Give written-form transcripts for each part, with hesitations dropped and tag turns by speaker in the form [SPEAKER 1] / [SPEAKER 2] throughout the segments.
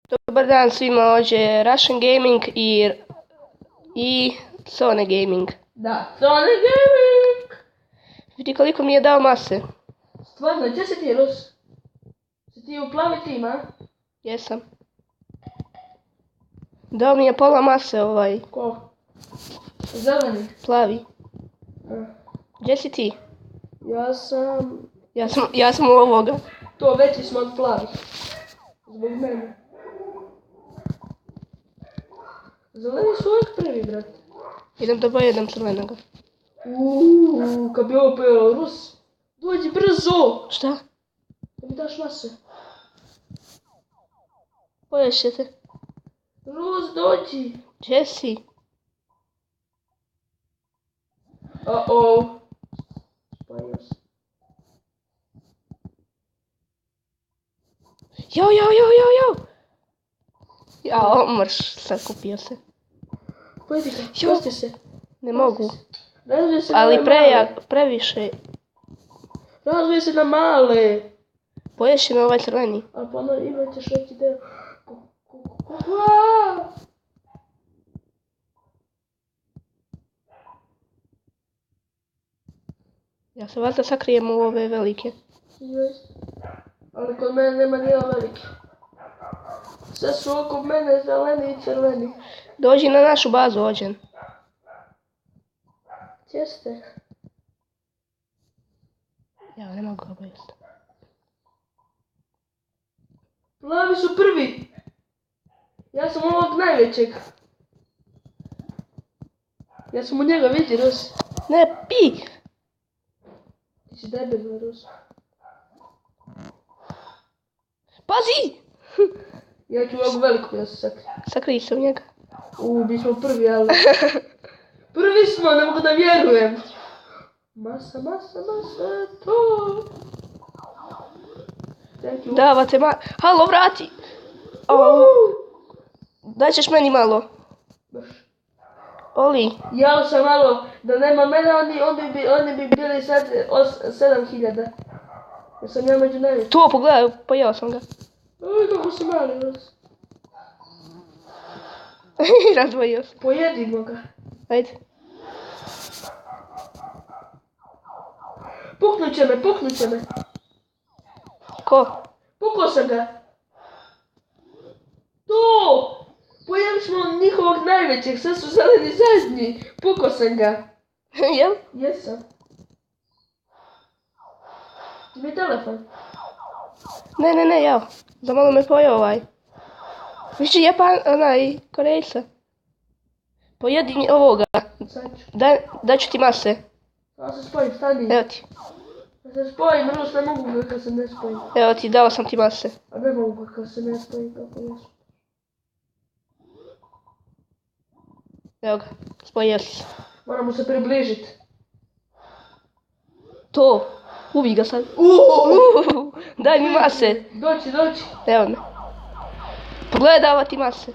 [SPEAKER 1] Dobar dan svima, ovdje je Russian Gaming i Sone Gaming.
[SPEAKER 2] Da, Sone Gaming!
[SPEAKER 1] Vidi koliko mi je dao mase.
[SPEAKER 2] Stvarno, gdje si ti, Rus? Si ti u plavi tim, a?
[SPEAKER 1] Jesam. Dao mi je pola mase ovaj.
[SPEAKER 2] Ko? Zeleni?
[SPEAKER 1] Plavi.
[SPEAKER 2] A.
[SPEAKER 1] Gdje si ti?
[SPEAKER 2] Ja sam
[SPEAKER 1] u ovoga.
[SPEAKER 2] To veći smo od plavih. Zbog mene. Zeleni su uvijek prvi, brat.
[SPEAKER 1] Idem da pojedem crvenoga.
[SPEAKER 2] Kad bi ovo pojelo, Rus. Dođi brzo!
[SPEAKER 1] Šta?
[SPEAKER 2] Da mi daš mase.
[SPEAKER 1] Poješ ćete.
[SPEAKER 2] Rus, dođi!
[SPEAKER 1] Gdje si?
[SPEAKER 2] Uh-oh. Spojio se.
[SPEAKER 1] Jo! Ja, mrš, sakupio se.
[SPEAKER 2] Pojedi ga, pusti se.
[SPEAKER 1] Ne mogu.
[SPEAKER 2] Razvije se na
[SPEAKER 1] Ali
[SPEAKER 2] male.
[SPEAKER 1] previše.
[SPEAKER 2] Razvije se na male.
[SPEAKER 1] Poješ me ovaj crveni.
[SPEAKER 2] Ali pa imat ćeš veći deo.
[SPEAKER 1] Ja se valjda sakrijem u ove velike.
[SPEAKER 2] Ali kod mene nema nijedan veliki. Sve su oko mene zeleni i crveni.
[SPEAKER 1] Dođi na našu bazu, Ođen.
[SPEAKER 2] Gdje ste?
[SPEAKER 1] Ja ne mogu obaviti.
[SPEAKER 2] Plavi su prvi. Ja sam ovog najvećeg. Ja sam u njega vidi, Rus.
[SPEAKER 1] Ne, pi!
[SPEAKER 2] Ti si debil, Rus.
[SPEAKER 1] Pazi!
[SPEAKER 2] Ja ću ovog velikog da se sakrijem.
[SPEAKER 1] Sakrij se u njega.
[SPEAKER 2] Mi smo prvi, ali... Prvi smo, ne mogu da vjerujem. Masa, to.
[SPEAKER 1] Davate Halo, vrati! Daj ćeš meni malo. Oli.
[SPEAKER 2] Jao sam malo, da nema mene, oni bi bili sad 7000. Jer sam ja među najvećim.
[SPEAKER 1] To, pogledaj, pojeo sam ga.
[SPEAKER 2] Oj, kako si mali, Rus.
[SPEAKER 1] Razdvojio se.
[SPEAKER 2] Pojedimo ga.
[SPEAKER 1] Ajde.
[SPEAKER 2] Puknut će me.
[SPEAKER 1] Ko?
[SPEAKER 2] Pukao sam ga. To! Pojeli smo njihovog najvećeg, sad su zeleni zadnji. Pukao sam ga.
[SPEAKER 1] Jel?
[SPEAKER 2] Jesam. Ti mi telefon?
[SPEAKER 1] Ne, jao. Za malo me pojeo ovaj. Više onaj, Korejca. Pojedi ovoga. Daću ti mase.
[SPEAKER 2] Ja se spojim, stani.
[SPEAKER 1] Evo ti.
[SPEAKER 2] Ja se spojim, Rus, ne mogu ga kad se ne spojim.
[SPEAKER 1] Evo ti, dao sam ti mase.
[SPEAKER 2] A ne mogu ga kad se ne spojim, kako jesu.
[SPEAKER 1] Evo ga, spojio se.
[SPEAKER 2] Moramo se približiti.
[SPEAKER 1] To, ubij ga sad. Daj mi mase.
[SPEAKER 2] Doći.
[SPEAKER 1] Evo me. Pogledaj dava ti mase.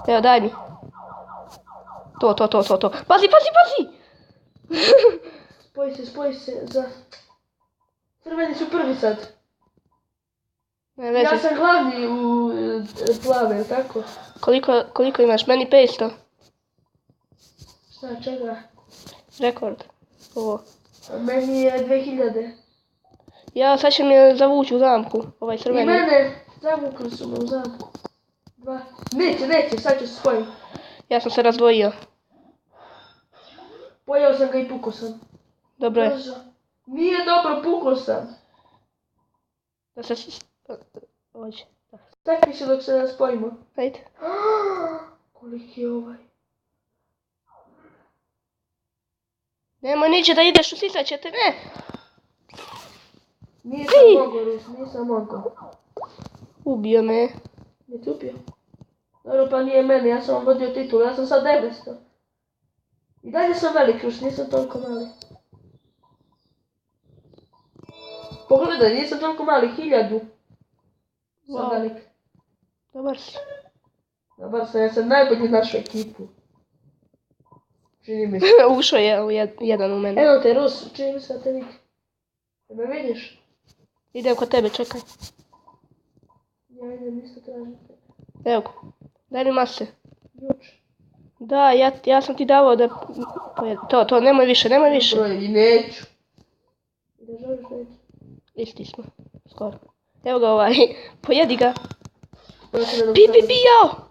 [SPEAKER 1] Evo, daj mi. To. Pazi!
[SPEAKER 2] Spoj se za... Crveni su prvi sad.
[SPEAKER 1] Ne veze.
[SPEAKER 2] Ja sam glavni u plave, tako?
[SPEAKER 1] Koliko imaš? Meni 500.
[SPEAKER 2] Šta, čega?
[SPEAKER 1] Rekord. Ovo.
[SPEAKER 2] Meni je 2000.
[SPEAKER 1] Ja sad će mi zavući u zamku. Ovaj crveni.
[SPEAKER 2] I mene zavukli su me u zamku. Neće, sad ću se spojiti.
[SPEAKER 1] Ja sam se razdvojio.
[SPEAKER 2] Pojeo sam ga i pukao sam.
[SPEAKER 1] Dobro je.
[SPEAKER 2] Nije dobro, pukao sam.
[SPEAKER 1] Da se... Ođe.
[SPEAKER 2] Takvi se dok se ne spojimo.
[SPEAKER 1] Ajde.
[SPEAKER 2] Koliki je ovaj?
[SPEAKER 1] Nemoj niđe da ideš, usisat će te, ne!
[SPEAKER 2] Nisam mogao.
[SPEAKER 1] Ubio me.
[SPEAKER 2] Ne ti ubio? Dobro, pa nije mene, ja sam vam vodio titul, ja sam sad 900. I dalje sam velik, još nisam toliko mali. Pogledaj, nisam toliko mali, 1000. Sam velik.
[SPEAKER 1] Dobar si.
[SPEAKER 2] Dobar sam, ja sam najbolji našu ekipu. Čini mi se.
[SPEAKER 1] Ušao je jedan u mene.
[SPEAKER 2] Evo te, Rus, čini mi se da te vidi. Da me vidiš?
[SPEAKER 1] Idem kod tebe, čekaj.
[SPEAKER 2] Ja idem isto tražiti.
[SPEAKER 1] Evo ga. Daj mi mase.
[SPEAKER 2] Juče.
[SPEAKER 1] Da, ja sam ti davao da pojedi. To, nemoj više.
[SPEAKER 2] I neću. I da želiš neću.
[SPEAKER 1] Isti smo. Skoro. Evo ga ovaj. Pojedi ga.
[SPEAKER 2] Pojeo sam jednog
[SPEAKER 1] Pi,
[SPEAKER 2] zelenog.
[SPEAKER 1] jao!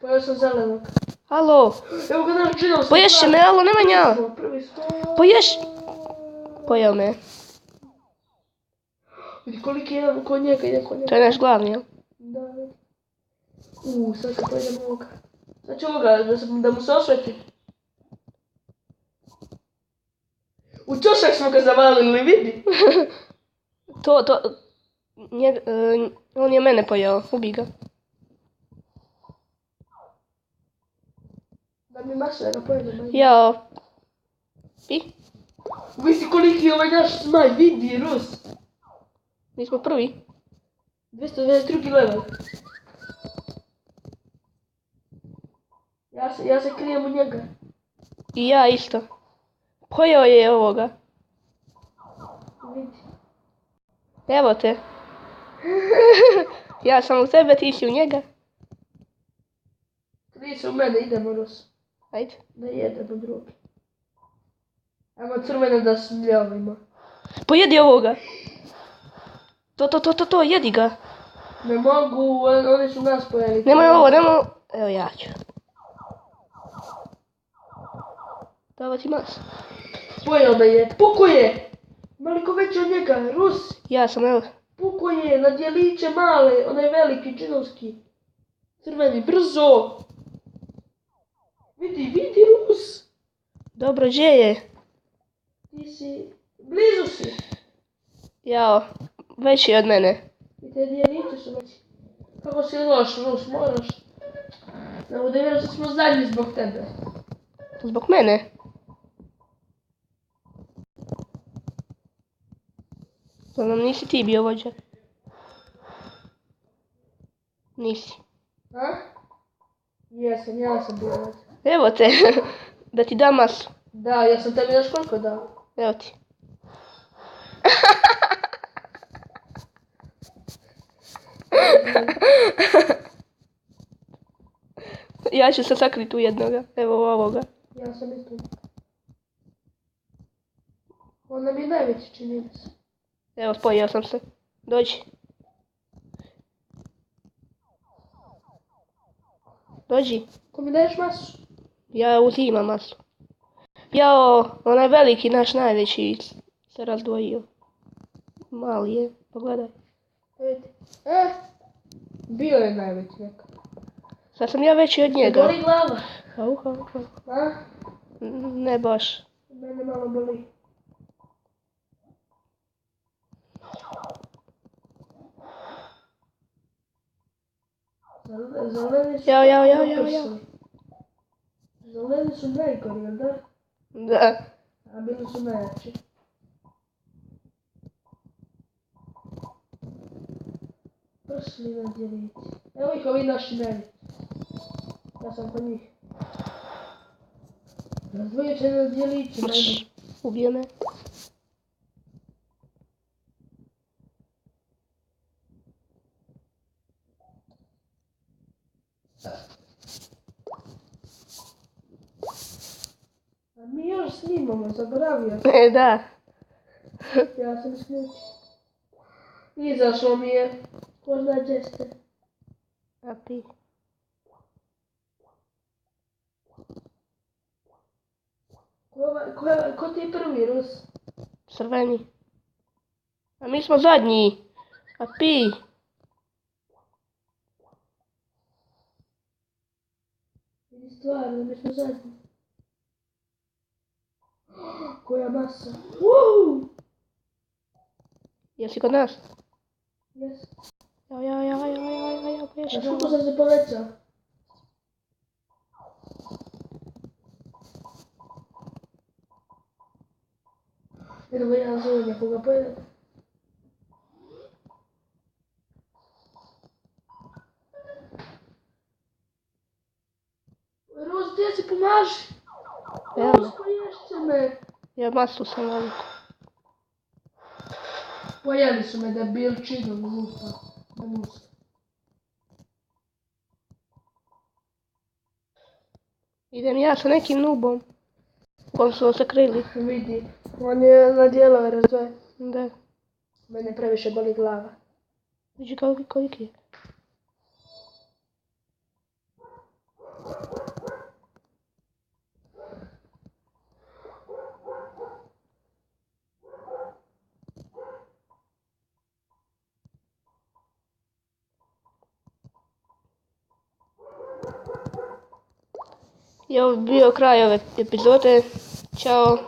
[SPEAKER 2] Pojeo sam zelenog.
[SPEAKER 1] Alo.
[SPEAKER 2] Evo ga naš džinovski.
[SPEAKER 1] Poješi me, alo, Nemanja.
[SPEAKER 2] Prvi smo.
[SPEAKER 1] Poješ. Pojeo me.
[SPEAKER 2] Vidi koliki je jedan kod njega, idem kod njega.
[SPEAKER 1] To je naš glavni, jel?
[SPEAKER 2] Da, vidi. Sad kad pojedem ovoga. Sad ću ovoga, da mu se osveti. U čošak smo ga zavalili, vidi.
[SPEAKER 1] On je mene pojeo, ubi ga.
[SPEAKER 2] Da mi maše da ga pojedem. ajde.
[SPEAKER 1] Jao. Pi,
[SPEAKER 2] Vidi koliki je ovaj naš zmaj, vidi, Rus.
[SPEAKER 1] mi smo prvi.
[SPEAKER 2] 292 level. Ja se krijem u njega.
[SPEAKER 1] I ja isto. Pojeo je ovoga.
[SPEAKER 2] Vidi.
[SPEAKER 1] Evo te. Ja sam u tebe, ti si u njega.
[SPEAKER 2] Krije se u mene, idemo Rus.
[SPEAKER 1] Ajde.
[SPEAKER 2] Da jedemo drugi. Ajmo crvene da smljavimo.
[SPEAKER 1] Pojedi ovoga. To, jedi ga.
[SPEAKER 2] Ne mogu, oni su nas pojeli.
[SPEAKER 1] Nemoj ovo. Evo ja ću. Dava ti mas.
[SPEAKER 2] Pojeo me je, puko je! Maliko veći od njega, Rus!
[SPEAKER 1] Ja sam, evo.
[SPEAKER 2] Puko je, na dijeliće male, onaj veliki, džinovski. Crveni, brzo! Vidi, Rus!
[SPEAKER 1] Dobro, gdje je?
[SPEAKER 2] Ti si, blizu si!
[SPEAKER 1] Jao, veći je od mene.
[SPEAKER 2] I te dijeliće su veći. Kako si loš, Rus, moraš. Ne bude vjerujem da smo zadnji zbog tebe.
[SPEAKER 1] Zbog mene. To nam nisi ti bio vođa. Nisi.
[SPEAKER 2] A? Jesam, ja sam bio ovdje.
[SPEAKER 1] Evo te. Da ti dam masu.
[SPEAKER 2] Da, ja sam tebi još koliko dao.
[SPEAKER 1] Evo ti. Ja ću se sakriti u jednoga. Evo ovoga.
[SPEAKER 2] Ja sam isto. On nam je najveći, čini mi se.
[SPEAKER 1] Evo, spojio sam se. Dođi. Dođi.
[SPEAKER 2] Ko mi daješ masu?
[SPEAKER 1] Ja uzimam masu. Jao, onaj veliki, naš najveći, se razdvojio. Mali je, pogledaj.
[SPEAKER 2] Vidi. Bio je najveći nekako.
[SPEAKER 1] Sad sam ja veći od njega.
[SPEAKER 2] Boli glava.
[SPEAKER 1] Au.
[SPEAKER 2] A?
[SPEAKER 1] Ne baš.
[SPEAKER 2] Mene malo boli. Zeleni su...
[SPEAKER 1] Jao.
[SPEAKER 2] Zeleni su najgori, jel da?
[SPEAKER 1] Da.
[SPEAKER 2] A bili su najjači. Pršli na djelići. Evo ih ovi naši najveći. Ja sam kod njih. Razdvojio se na djelići.
[SPEAKER 1] Ubio me.
[SPEAKER 2] A mi još snimamo, zaboravio.
[SPEAKER 1] Da.
[SPEAKER 2] Ja sam isključio. Izašlo mi je. Ko zna gdje ste?
[SPEAKER 1] A ti?
[SPEAKER 2] Ko ti je prvi, Rus?
[SPEAKER 1] Crveni. A mi smo zadnji. A pi?
[SPEAKER 2] Vidi stvarno, mi smo zadnji. Koja masa. Wow!
[SPEAKER 1] Jesi kod nas?
[SPEAKER 2] Jes.
[SPEAKER 1] Jao,
[SPEAKER 2] A šuko sam se povećao. Idemo jedan zovnja, koga pojedem. Rus, gdje si, pomaži?
[SPEAKER 1] Evo
[SPEAKER 2] Rus,
[SPEAKER 1] me.
[SPEAKER 2] poješće me.
[SPEAKER 1] Ja masu sam veliku.
[SPEAKER 2] Pojeli su me da bil činom lupa. Na musu.
[SPEAKER 1] Idem ja sa nekim nubom. U kom smo se krili.
[SPEAKER 2] Vidi. On je na dijelove razdvojen.
[SPEAKER 1] Da.
[SPEAKER 2] Mene previše boli glava.
[SPEAKER 1] Vidi koliki je. I ovo bi bio kraj ove epizode. Ćao.